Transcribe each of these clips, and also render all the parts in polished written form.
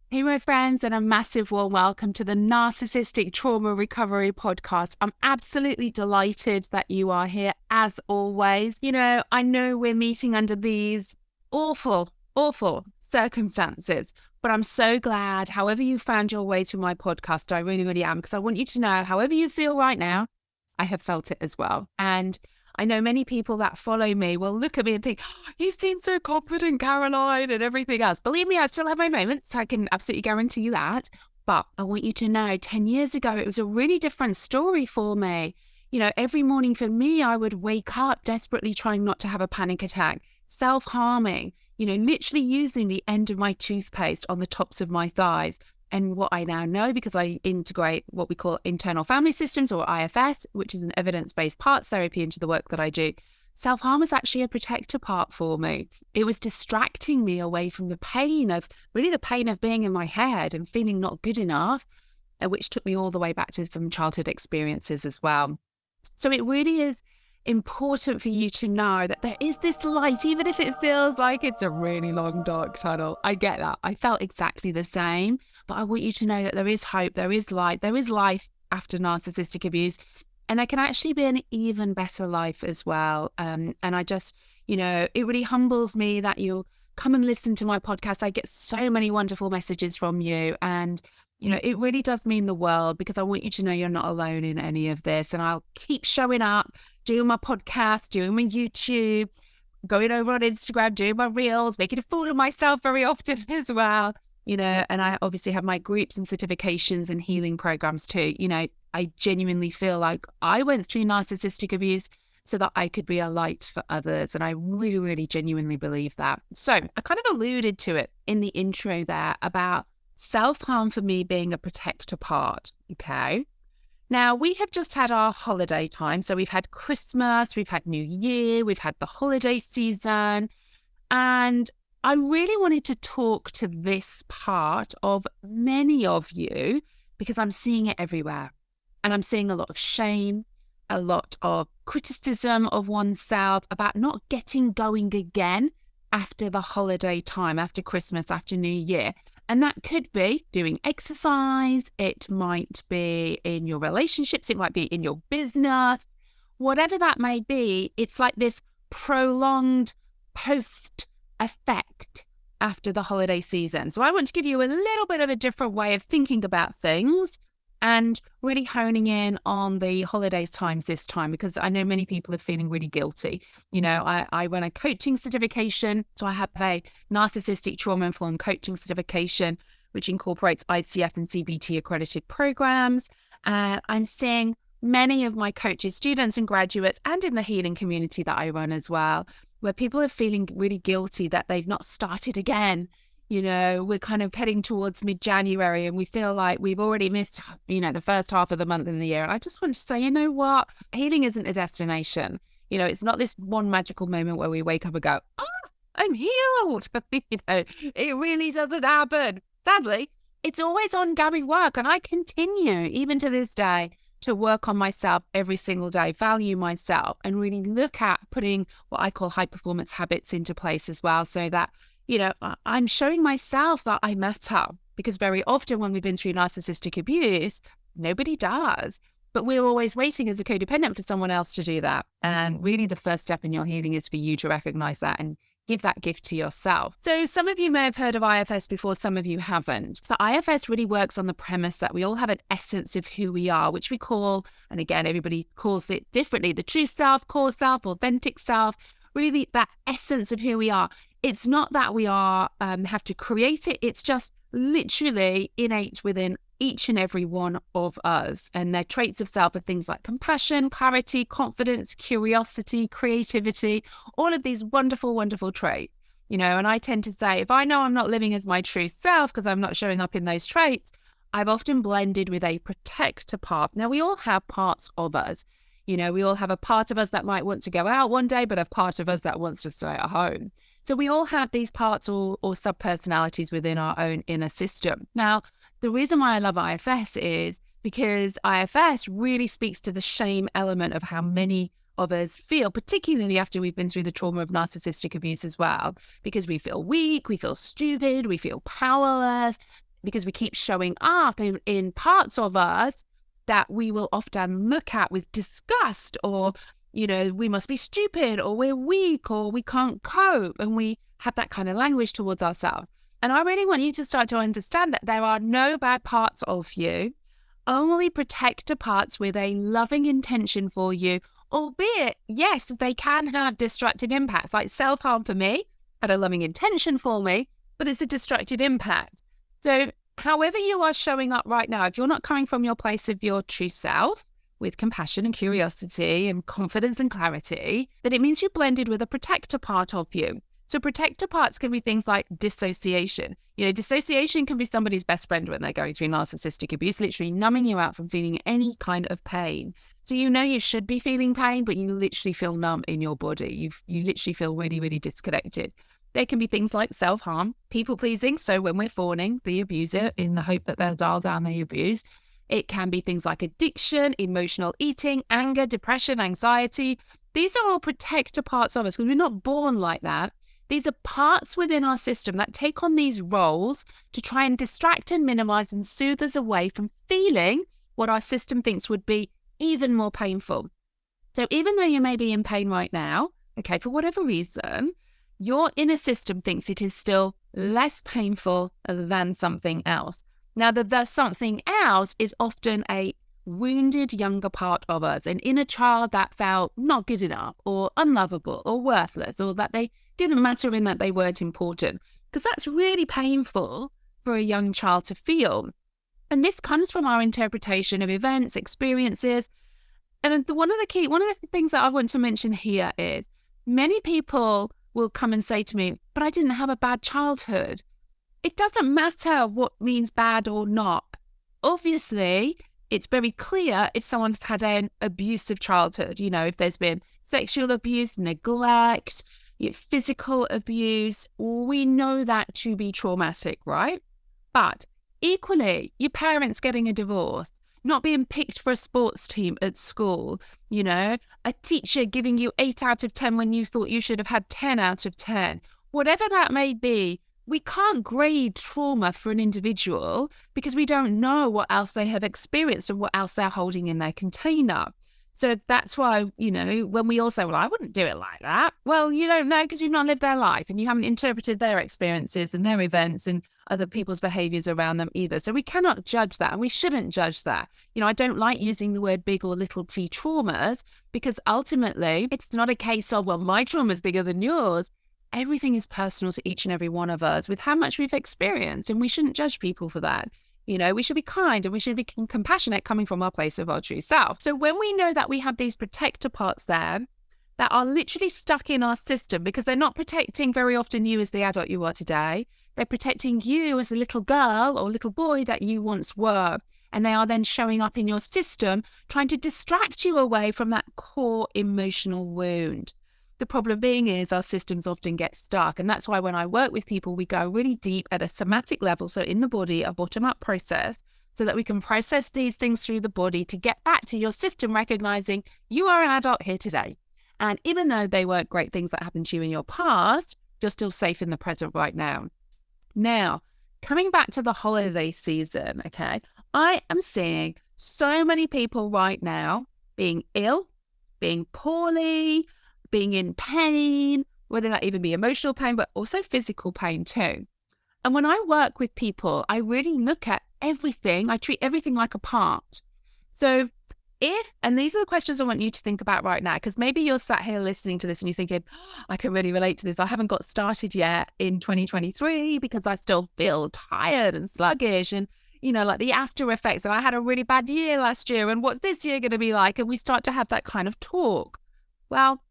Hey, my friends, and a massive warm welcome to the Narcissistic Trauma Recovery Podcast. I'm absolutely delighted that you are here, as always. I know we're meeting under these awful circumstances, but I'm so glad, however you found your way to my podcast, I really, really am, because I want you to know, however you feel right now, I have felt it as well. And I know many people that follow me will look at me and think, oh, you seem so confident, Caroline, and everything else. Believe me, I still have my moments. I can absolutely guarantee you that. But I want you to know 10 years ago, it was a really different story for me. Every morning for me, I would wake up desperately trying not to have a panic attack, self-harming, literally using the end of my toothpaste on the tops of my thighs. And what I now know, because I integrate what we call internal family systems, or IFS, which is an evidence-based parts therapy, into the work that I do, self-harm is actually a protector part for me. It was distracting me away from the pain of being in my head and feeling not good enough, which took me all the way back to some childhood experiences as well. So it really is important for you to know that there is this light, even if it feels like it's a really long, dark tunnel. I get that. I felt exactly the same, but I want you to know that there is hope, there is light, there is life after narcissistic abuse, and there can actually be an even better life as well. And I just, it really humbles me that you come and listen to my podcast. I get so many wonderful messages from you, and it really does mean the world, because I want you to know you're not alone in any of this. And I'll keep showing up, doing my podcast, doing my YouTube, going over on Instagram, doing my reels, making a fool of myself very often as well. And I obviously have my groups and certifications and healing programs too. I genuinely feel like I went through narcissistic abuse so that I could be a light for others. And I really, really genuinely believe that. So I kind of alluded to it in the intro there about self-harm for me being a protector part, okay? Now, we have just had our holiday time. So we've had Christmas, we've had New Year, we've had the holiday season. And I really wanted to talk to this part of many of you, because I'm seeing it everywhere. And I'm seeing a lot of shame, a lot of criticism of oneself about not getting going again after the holiday time, after Christmas, after New Year. And that could be doing exercise, it might be in your relationships, it might be in your business, whatever that may be. It's like this prolonged post effect after the holiday season. So I want to give you a little bit of a different way of thinking about things and really honing in on the holidays times this time, because I know many people are feeling really guilty. I run a coaching certification. So I have a narcissistic trauma-informed coaching certification, which incorporates ICF and CBT accredited programs. I'm seeing many of my coaches, students and graduates, and in the healing community that I run as well, where people are feeling really guilty that they've not started again. We're kind of heading towards mid-January and we feel like we've already missed, the first half of the month in the year. And I just want to say, you know what? Healing isn't a destination. It's not this one magical moment where we wake up and go, oh, I'm healed. It really doesn't happen. Sadly, it's always ongoing work. And I continue, even to this day, to work on myself every single day, value myself, and really look at putting what I call high performance habits into place as well, so that I'm showing myself that I matter, because very often when we've been through narcissistic abuse, nobody does. But we're always waiting as a codependent for someone else to do that. And really the first step in your healing is for you to recognize that and give that gift to yourself. So some of you may have heard of IFS before, some of you haven't. So IFS really works on the premise that we all have an essence of who we are, which we call, and again, everybody calls it differently, the true self, core self, authentic self, really that essence of who we are. It's not that we are have to create it. It's just literally innate within each and every one of us. And their traits of self are things like compassion, clarity, confidence, curiosity, creativity, all of these wonderful, wonderful traits. And I tend to say, if I know I'm not living as my true self because I'm not showing up in those traits, I've often blended with a protector part. Now, we all have parts of us. We all have a part of us that might want to go out one day, but a part of us that wants to stay at home. So we all have these parts or sub-personalities within our own inner system. Now, the reason why I love IFS is because IFS really speaks to the shame element of how many of us feel, particularly after we've been through the trauma of narcissistic abuse as well, because we feel weak, we feel stupid, we feel powerless. because we keep showing up in parts of us that we will often look at with disgust, or, we must be stupid, or we're weak, or we can't cope. And we have that kind of language towards ourselves. And I really want you to start to understand that there are no bad parts of you, only protector parts with a loving intention for you, albeit, yes, they can have destructive impacts. Like self-harm for me had a loving intention for me, but it's a destructive impact. So however you are showing up right now, if you're not coming from your place of your true self with compassion and curiosity and confidence and clarity, then it means you blended with a protector part of you. So protector parts can be things like dissociation. Dissociation can be somebody's best friend when they're going through narcissistic abuse, literally numbing you out from feeling any kind of pain. So you should be feeling pain, but you literally feel numb in your body. You literally feel really, really disconnected. There can be things like self-harm, people-pleasing. So when we're fawning the abuser in the hope that they'll dial down the abuse. It can be things like addiction, emotional eating, anger, depression, anxiety. These are all protector parts of us because we're not born like that. These are parts within our system that take on these roles to try and distract and minimize and soothe us away from feeling what our system thinks would be even more painful. So even though you may be in pain right now, okay, for whatever reason, your inner system thinks it is still less painful than something else. Now, the something else is often a wounded younger part of us, an inner child that felt not good enough or unlovable or worthless, or that they didn't matter in that they weren't important, because that's really painful for a young child to feel. And this comes from our interpretation of events, experiences. And one of the things that I want to mention here is many people will come and say to me, but I didn't have a bad childhood. It doesn't matter what means bad or not. Obviously, it's very clear if someone's had an abusive childhood, if there's been sexual abuse, neglect, physical abuse, we know that to be traumatic, right? But equally, your parents getting a divorce, not being picked for a sports team at school, a teacher giving you 8 out of 10 when you thought you should have had 10 out of 10, whatever that may be. We can't grade trauma for an individual because we don't know what else they have experienced and what else they're holding in their container. So that's why, when we all say, well, I wouldn't do it like that. Well, you don't know because you've not lived their life and you haven't interpreted their experiences and their events and other people's behaviors around them either. So we cannot judge that, and we shouldn't judge that. I don't like using the word big or little t traumas because ultimately it's not a case of, well, my trauma is bigger than yours. Everything is personal to each and every one of us with how much we've experienced, and we shouldn't judge people for that. We should be kind and we should be compassionate coming from our place of our true self. So when we know that we have these protector parts there that are literally stuck in our system because they're not protecting very often you as the adult you are today, they're protecting you as the little girl or little boy that you once were. And they are then showing up in your system, trying to distract you away from that core emotional wound. The problem being is our systems often get stuck. And that's why when I work with people, we go really deep at a somatic level. So in the body, a bottom-up process, so that we can process these things through the body to get back to your system, recognizing you are an adult here today. And even though they weren't great things that happened to you in your past, you're still safe in the present right now. Now, coming back to the holiday season, okay, I am seeing so many people right now being ill, being poorly, being in pain, whether that even be emotional pain, but also physical pain too. And when I work with people, I really look at everything. I treat everything like a part. So and these are the questions I want you to think about right now, because maybe you're sat here listening to this and you're thinking, I can really relate to this. I haven't got started yet in 2023 because I still feel tired and sluggish and, like the after effects. And I had a really bad year last year. And what's this year going to be like? And we start to have that kind of talk. Well,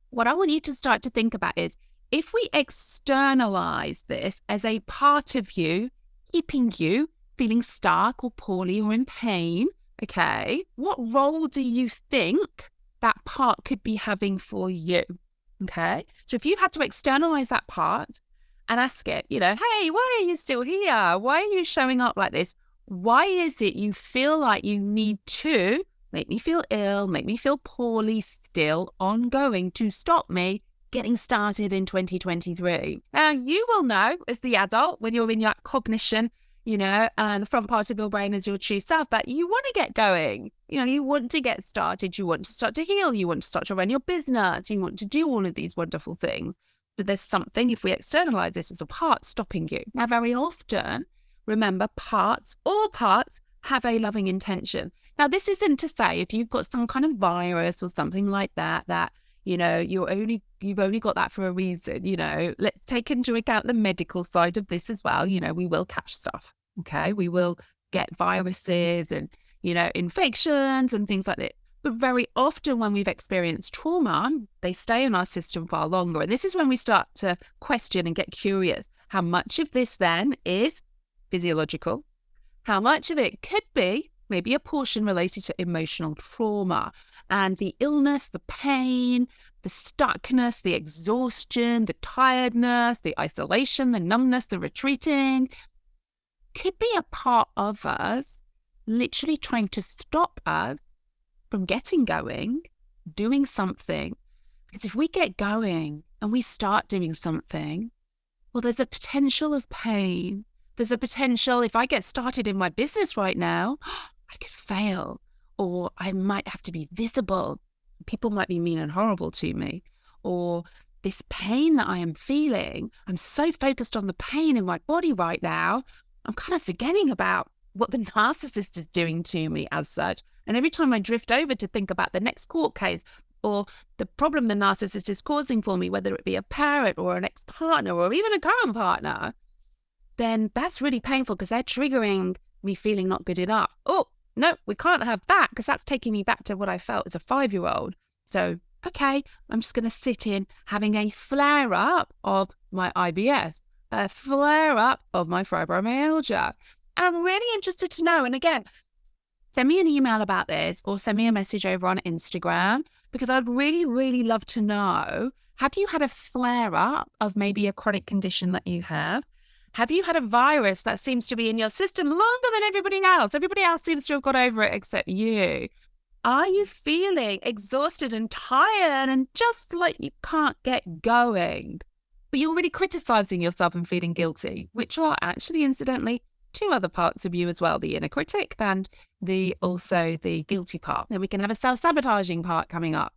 what I want you to start to think about is if we externalize this as a part of you, keeping you feeling stuck or poorly or in pain, okay, what role do you think that part could be having for you? Okay, so if you had to externalize that part and ask it, hey, why are you still here? Why are you showing up like this? Why is it you feel like you need to make me feel ill, make me feel poorly, still ongoing to stop me getting started in 2023. Now, you will know as the adult when you're in your cognition, and the front part of your brain is your true self, that you want to get going. You want to get started. You want to start to heal. You want to start to run your business. You want to do all of these wonderful things. But there's something, if we externalize this, as a part stopping you. Now, very often, remember, all parts have a loving intention. Now, this isn't to say if you've got some kind of virus or something like that, you've only got that for a reason. Let's take into account the medical side of this as well. We will catch stuff. Okay. We will get viruses and, infections and things like this. But very often when we've experienced trauma, they stay in our system far longer. And this is when we start to question and get curious. How much of this then is physiological? How much of it could be maybe a portion related to emotional trauma, and the illness, the pain, the stuckness, the exhaustion, the tiredness, the isolation, the numbness, the retreating, could be a part of us literally trying to stop us from getting going, doing something. Because if we get going and we start doing something, well, there's a potential of pain. There's a potential, if I get started in my business right now, I could fail, or I might have to be visible. People might be mean and horrible to me, or this pain that I am feeling, I'm so focused on the pain in my body right now, I'm kind of forgetting about what the narcissist is doing to me as such. And every time I drift over to think about the next court case or the problem the narcissist is causing for me, whether it be a parent or an ex-partner or even a current partner, then that's really painful because they're triggering me feeling not good enough. Oh, no, we can't have that because that's taking me back to what I felt as a 5-year-old. So, okay, I'm just going to sit in having a flare-up of my IBS, a flare-up of my fibromyalgia. And I'm really interested to know, and again, send me an email about this or send me a message over on Instagram, because I'd really, really love to know, have you had a flare-up of maybe a chronic condition that you have? Have you had a virus that seems to be in your system longer than everybody else? Everybody else seems to have got over it except you. Are you feeling exhausted and tired and just like you can't get going? But you're really criticizing yourself and feeling guilty, which are actually, incidentally, 2 other parts of you as well, the inner critic and also the guilty part. Then we can have a self-sabotaging part coming up.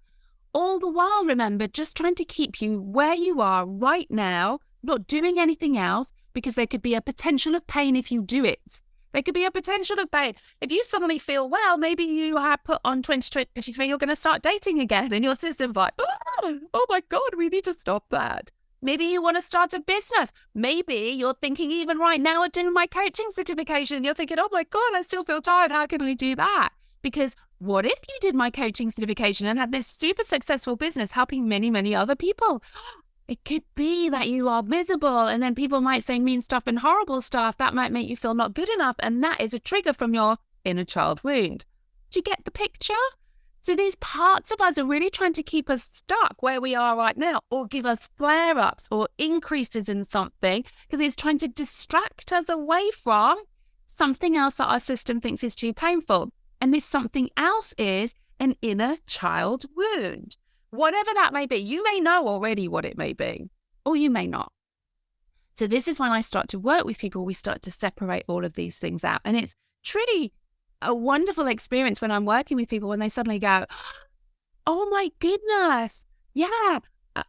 All the while, remember, just trying to keep you where you are right now, not doing anything else, because there could be a potential of pain if you do it. There could be a potential of pain. If you suddenly feel, well, maybe you have put on 2023, you're going to start dating again, and your system's like, oh my God, we need to stop that. Maybe you want to start a business. Maybe you're thinking even right now of doing my coaching certification. You're thinking, oh my God, I still feel tired. How can I do that? Because what if you did my coaching certification and had this super successful business helping many, many other people? It could be that you are visible, and then people might say mean stuff and horrible stuff. That might make you feel not good enough. And that is a trigger from your inner child wound. Do you get the picture? So these parts of us are really trying to keep us stuck where we are right now, or give us flare-ups or increases in something, because it's trying to distract us away from something else that our system thinks is too painful. And this something else is an inner child wound. Whatever that may be, you may know already what it may be, or you may not. So this is when I start to work with people, we start to separate all of these things out. And it's truly a wonderful experience when I'm working with people, when they suddenly go, oh my goodness, yeah,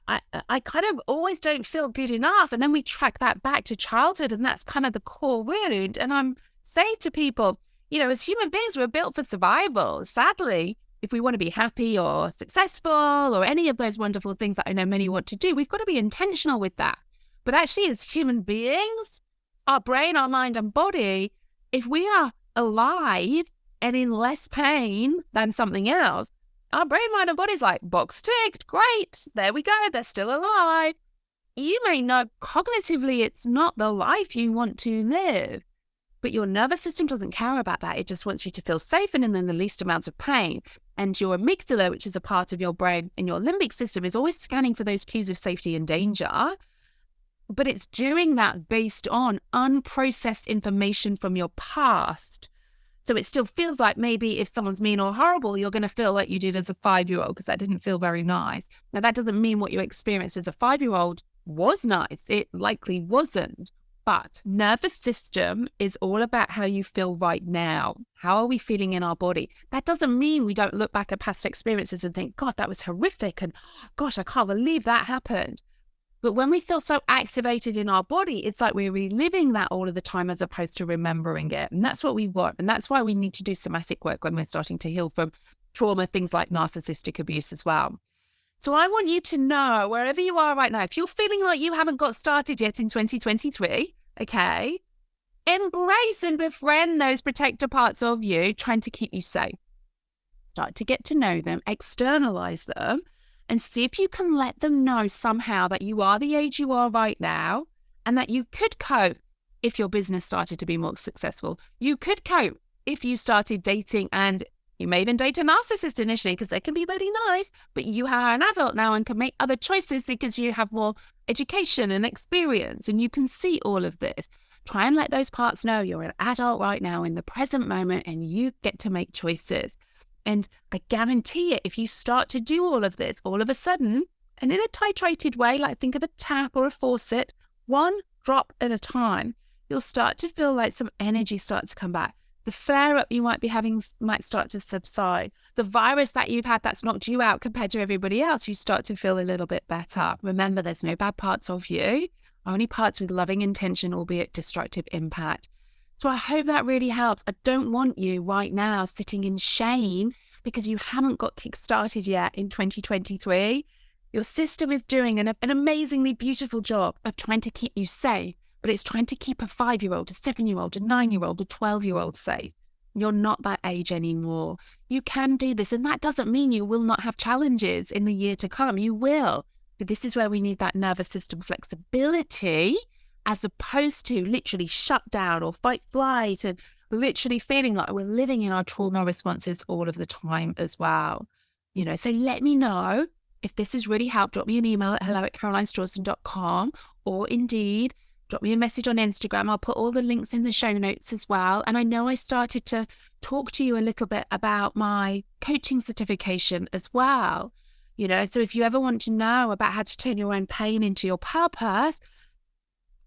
I kind of always don't feel good enough. And then we track that back to childhood, and that's kind of the core wound. And I'm saying to people, as human beings, we're built for survival. Sadly, if we want to be happy or successful or any of those wonderful things that I know many want to do, we've got to be intentional with that. But actually, as human beings, our brain, our mind and body, if we are alive and in less pain than something else, our brain, mind and body's like, box ticked, great, there we go, they're still alive. You may know cognitively it's not the life you want to live, but your nervous system doesn't care about that. It just wants you to feel safe and in the least amount of pain. And your amygdala, which is a part of your brain, and your limbic system is always scanning for those cues of safety and danger. But it's doing that based on unprocessed information from your past. So it still feels like maybe if someone's mean or horrible, you're going to feel like you did as a 5-year-old, because that didn't feel very nice. Now, that doesn't mean what you experienced as a 5-year-old was nice. It likely wasn't. But nervous system is all about how you feel right now. How are we feeling in our body? That doesn't mean we don't look back at past experiences and think, God, that was horrific. And gosh, I can't believe that happened. But when we feel so activated in our body, it's like we're reliving that all of the time as opposed to remembering it. And that's what we want. And that's why we need to do somatic work when we're starting to heal from trauma, things like narcissistic abuse as well. So I want you to know, wherever you are right now, if you're feeling like you haven't got started yet in 2023, okay, embrace and befriend those protector parts of you trying to keep you safe. Start to get to know them, externalize them, and see if you can let them know somehow that you are the age you are right now and that you could cope if your business started to be more successful. You could cope if you started dating, and you may even date a narcissist initially because they can be really nice, but you are an adult now and can make other choices because you have more education and experience and you can see all of this. Try and let those parts know you're an adult right now in the present moment and you get to make choices. And I guarantee it, if you start to do all of this, all of a sudden, and in a titrated way, like think of a tap or a faucet, one drop at a time, you'll start to feel like some energy starts to come back. The flare-up you might be having might start to subside. The virus that you've had that's knocked you out compared to everybody else, you start to feel a little bit better. Remember, there's no bad parts of you, only parts with loving intention, albeit destructive impact. So I hope that really helps. I don't want you right now sitting in shame because you haven't got kick-started yet in 2023. Your system is doing an amazingly beautiful job of trying to keep you safe. But it's trying to keep a 5-year-old, a 7-year-old, a 9-year-old, a 12-year-old safe. You're not that age anymore. You can do this. And that doesn't mean you will not have challenges in the year to come. You will. But this is where we need that nervous system flexibility as opposed to literally shut down or fight, flight, and literally feeling like we're living in our trauma responses all of the time as well. So let me know if this has really helped. Drop me an email at hello@carolinestrawson.com or indeed, drop me a message on Instagram. I'll put all the links in the show notes as well. And I know I started to talk to you a little bit about my coaching certification as well. So if you ever want to know about how to turn your own pain into your purpose,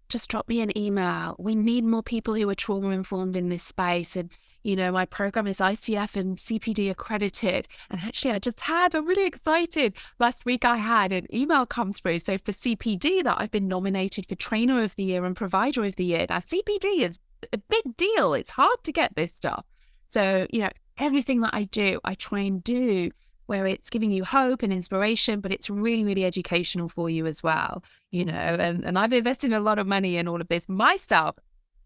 just drop me an email. We need more people who are trauma informed in this space. And, my program is ICF and CPD accredited. And actually, I'm really excited. Last week, I had an email come through. So for CPD, that I've been nominated for Trainer of the Year and Provider of the Year. Now, CPD is a big deal. It's hard to get this stuff. So, everything that I do, I try and do where it's giving you hope and inspiration, but it's really, really educational for you as well, and I've invested a lot of money in all of this myself.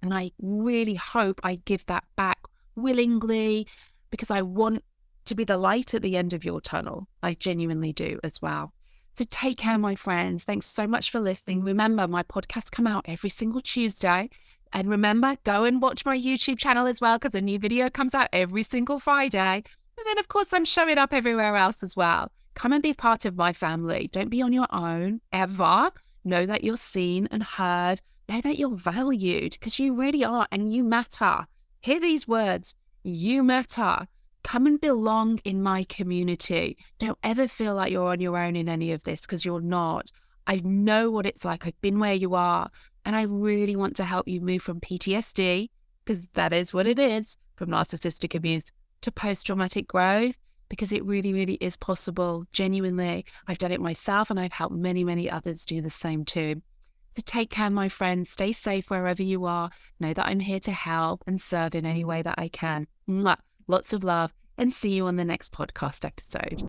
And I really hope I give that back willingly because I want to be the light at the end of your tunnel. I genuinely do as well. So take care, my friends. Thanks so much for listening. Remember, my podcasts come out every single Tuesday. And remember, go and watch my YouTube channel as well because a new video comes out every single Friday. And then, of course, I'm showing up everywhere else as well. Come and be part of my family. Don't be on your own, ever. Know that you're seen and heard. Know that you're valued because you really are and you matter. Hear these words. You matter. Come and belong in my community. Don't ever feel like you're on your own in any of this because you're not. I know what it's like. I've been where you are. And I really want to help you move from PTSD, because that is what it is, from narcissistic abuse, to post-traumatic growth, because it really, really is possible. Genuinely, I've done it myself and I've helped many, many others do the same too. So take care, my friends. Stay safe wherever you are. Know that I'm here to help and serve in any way that I can. Mwah. Lots of love and see you on the next podcast episode.